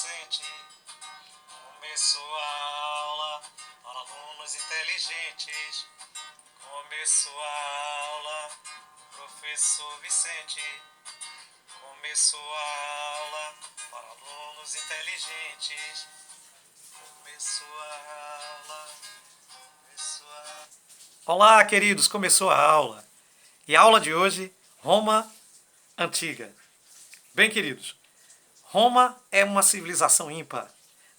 Vicente. Começou a aula para alunos inteligentes. Começou a aula, professor Vicente. Começou a aula para alunos inteligentes. Começou a aula, começou a... Olá, queridos, começou a aula. E a aula de hoje, Roma Antiga. Bem, queridos, Roma é uma civilização ímpar,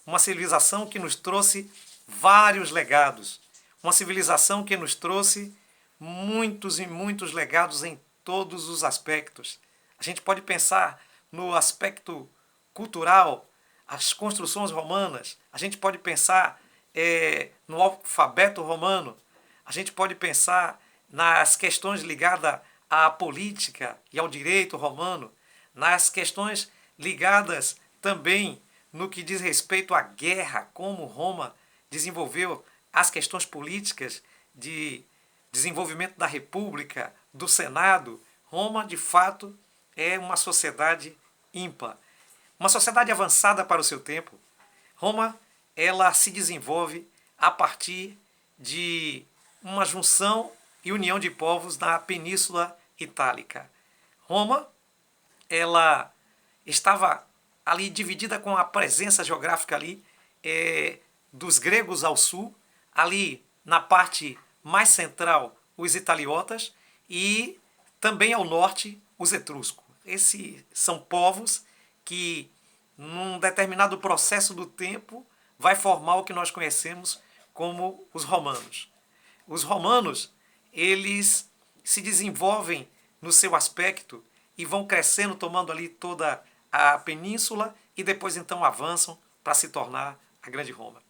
uma civilização que nos trouxe vários legados, uma civilização que nos trouxe muitos e muitos legados em todos os aspectos. A gente pode pensar no aspecto cultural, as construções romanas, a gente pode pensar no alfabeto romano, a gente pode pensar nas questões ligadas à política e ao direito romano, nas questões ligadas também no que diz respeito à guerra, como Roma desenvolveu as questões políticas de desenvolvimento da República, do Senado. Roma, de fato, é uma sociedade ímpar, uma sociedade avançada para o seu tempo. Roma, ela se desenvolve a partir de uma junção e união de povos na Península Itálica. Roma, ela estava ali dividida com a presença geográfica ali dos gregos ao sul, ali na parte mais central os italiotas e também ao norte os etruscos. Esses são povos que num determinado processo do tempo vai formar o que nós conhecemos como os romanos. Os romanos, eles se desenvolvem no seu aspecto e vão crescendo, tomando ali toda a península e depois então avançam para se tornar a Grande Roma.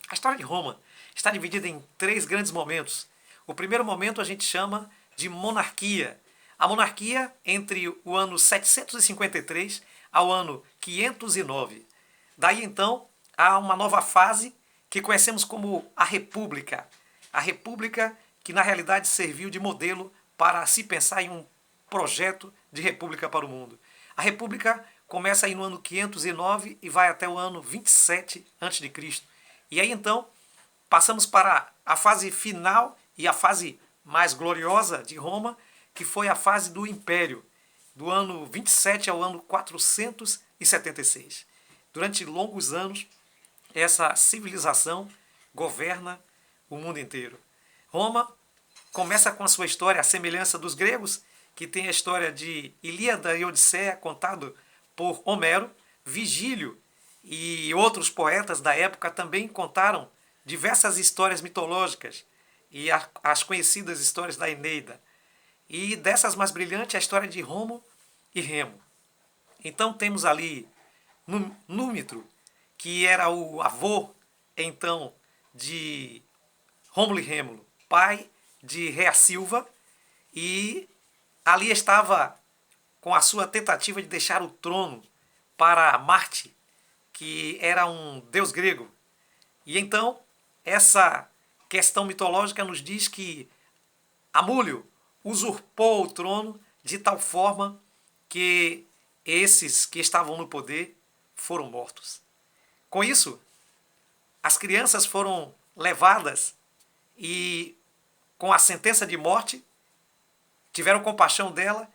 A história de Roma está dividida em 3 grandes momentos. O primeiro momento a gente chama de monarquia. A monarquia entre o ano 753 ao ano 509. Daí então há uma nova fase que conhecemos como a República. A República que na realidade serviu de modelo para se pensar em um projeto de república para o mundo. A República começa aí no ano 509 e vai até o ano 27 a.C. E aí então passamos para a fase final e a fase mais gloriosa de Roma, que foi a fase do Império, do ano 27 ao ano 476. Durante longos anos, essa civilização governa o mundo inteiro. Roma começa com a sua história, a semelhança dos gregos, que tem a história de Ilíada e Odisseia, contado por Homero. Vigílio e outros poetas da época também contaram diversas histórias mitológicas e as conhecidas histórias da Eneida. E dessas mais brilhantes, a história de Romo e Remo. Então temos ali Númitro, que era o avô, então, de Rômulo e Rêmulo, pai de Rea Silva, e ali estava com a sua tentativa de deixar o trono para Marte, que era um deus grego. E então, essa questão mitológica nos diz que Amúlio usurpou o trono de tal forma que esses que estavam no poder foram mortos. Com isso, as crianças foram levadas e, com a sentença de morte, tiveram compaixão dela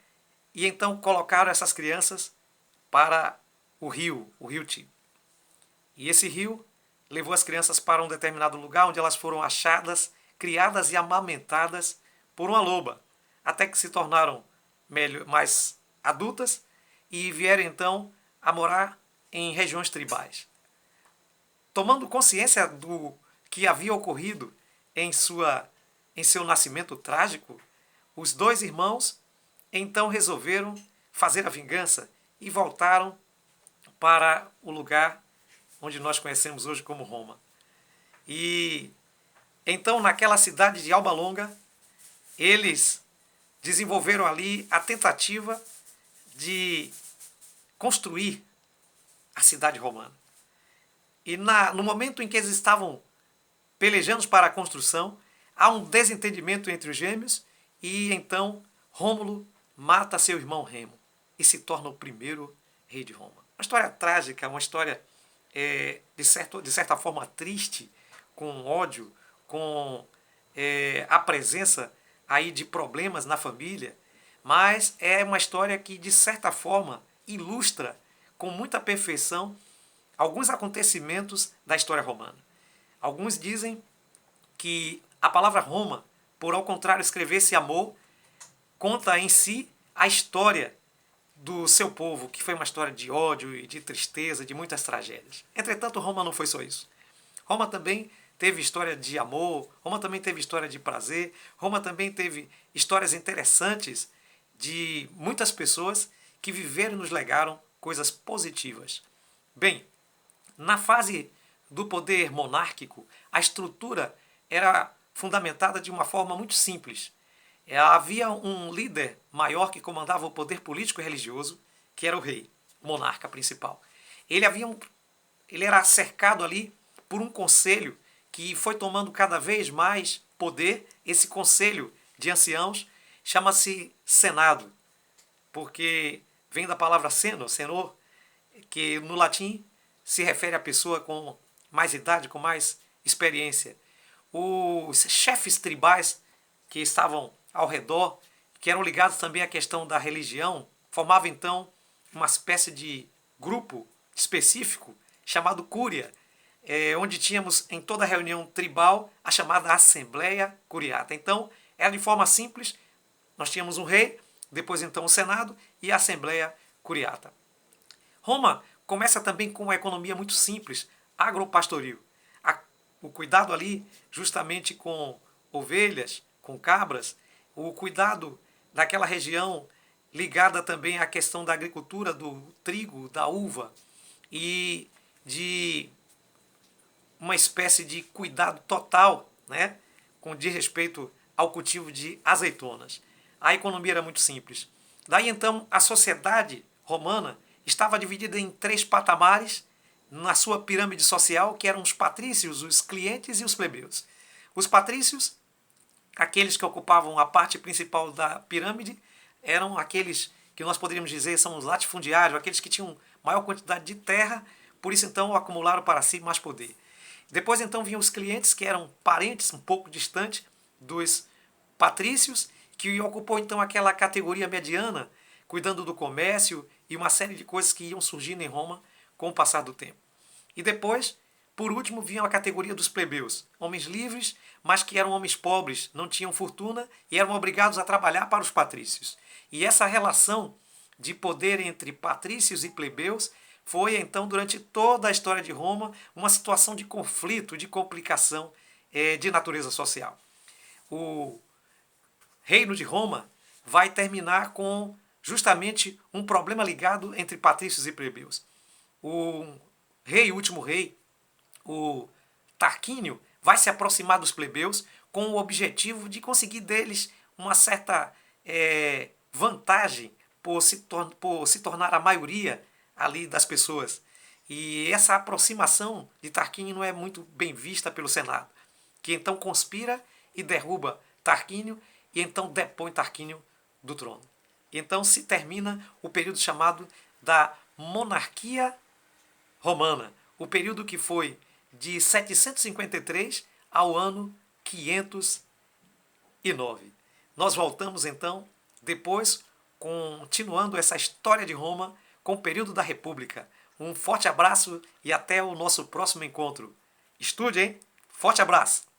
e então colocaram essas crianças para o rio Tiber. E esse rio levou as crianças para um determinado lugar onde elas foram achadas, criadas e amamentadas por uma loba, até que se tornaram mais adultas e vieram então a morar em regiões tribais. Tomando consciência do que havia ocorrido em seu nascimento trágico, os 2 irmãos então resolveram fazer a vingança e voltaram para o lugar onde nós conhecemos hoje como Roma. E então naquela cidade de Alba Longa, eles desenvolveram ali a tentativa de construir a cidade romana. E no momento em que eles estavam pelejando para a construção, há um desentendimento entre os gêmeos e então Rômulo mata seu irmão Remo e se torna o primeiro rei de Roma. Uma história trágica, uma história de certa forma triste, com ódio, com a presença aí de problemas na família, mas é uma história que, de certa forma, ilustra com muita perfeição alguns acontecimentos da história romana. Alguns dizem que a palavra Roma, por ao contrário escrever-se amor, conta em si a história do seu povo, que foi uma história de ódio e de tristeza, de muitas tragédias. Entretanto, Roma não foi só isso. Roma também teve história de amor, Roma também teve história de prazer, Roma também teve histórias interessantes de muitas pessoas que viveram e nos legaram coisas positivas. Bem, na fase do poder monárquico, a estrutura era fundamentada de uma forma muito simples. Havia um líder maior que comandava o poder político e religioso, que era o rei, o monarca principal. Ele era cercado ali por um conselho que foi tomando cada vez mais poder. Esse conselho de anciãos chama-se Senado, porque vem da palavra senor, que no latim se refere à pessoa com mais idade, com mais experiência. Os chefes tribais que estavam ao redor, que eram ligados também à questão da religião, formavam então uma espécie de grupo específico chamado Cúria, onde tínhamos em toda reunião tribal a chamada Assembleia Curiata. Então, era de forma simples, nós tínhamos um rei, depois então o Senado e a Assembleia Curiata. Roma começa também com uma economia muito simples, agropastoril. O cuidado ali justamente com ovelhas, com cabras, o cuidado daquela região ligada também à questão da agricultura, do trigo, da uva e de uma espécie de cuidado total, né, com de respeito ao cultivo de azeitonas. A economia era muito simples. Daí então a sociedade romana estava dividida em 3 patamares na sua pirâmide social, que eram os patrícios, os clientes e os plebeus. Os patrícios, aqueles que ocupavam a parte principal da pirâmide, eram aqueles que nós poderíamos dizer são os latifundiários, aqueles que tinham maior quantidade de terra, por isso então acumularam para si mais poder. Depois então vinham os clientes, que eram parentes um pouco distantes dos patrícios, que ocupou então aquela categoria mediana, cuidando do comércio e uma série de coisas que iam surgindo em Roma com o passar do tempo. E depois, por último, vinha a categoria dos plebeus, homens livres, mas que eram homens pobres, não tinham fortuna e eram obrigados a trabalhar para os patrícios. E essa relação de poder entre patrícios e plebeus foi, então, durante toda a história de Roma, uma situação de conflito, de complicação de natureza social. O Reino de Roma vai terminar com justamente um problema ligado entre patrícios e plebeus. O último rei, o Tarquínio, vai se aproximar dos plebeus com o objetivo de conseguir deles uma certa vantagem por se tornar a maioria ali das pessoas. E essa aproximação de Tarquínio não é muito bem vista pelo Senado, que então conspira e derruba Tarquínio e então depõe Tarquínio do trono. E então se termina o período chamado da monarquia romana, o período que foi de 753 ao ano 509. Nós voltamos então, depois, continuando essa história de Roma com o período da República. Um forte abraço e até o nosso próximo encontro. Estude, hein? Forte abraço!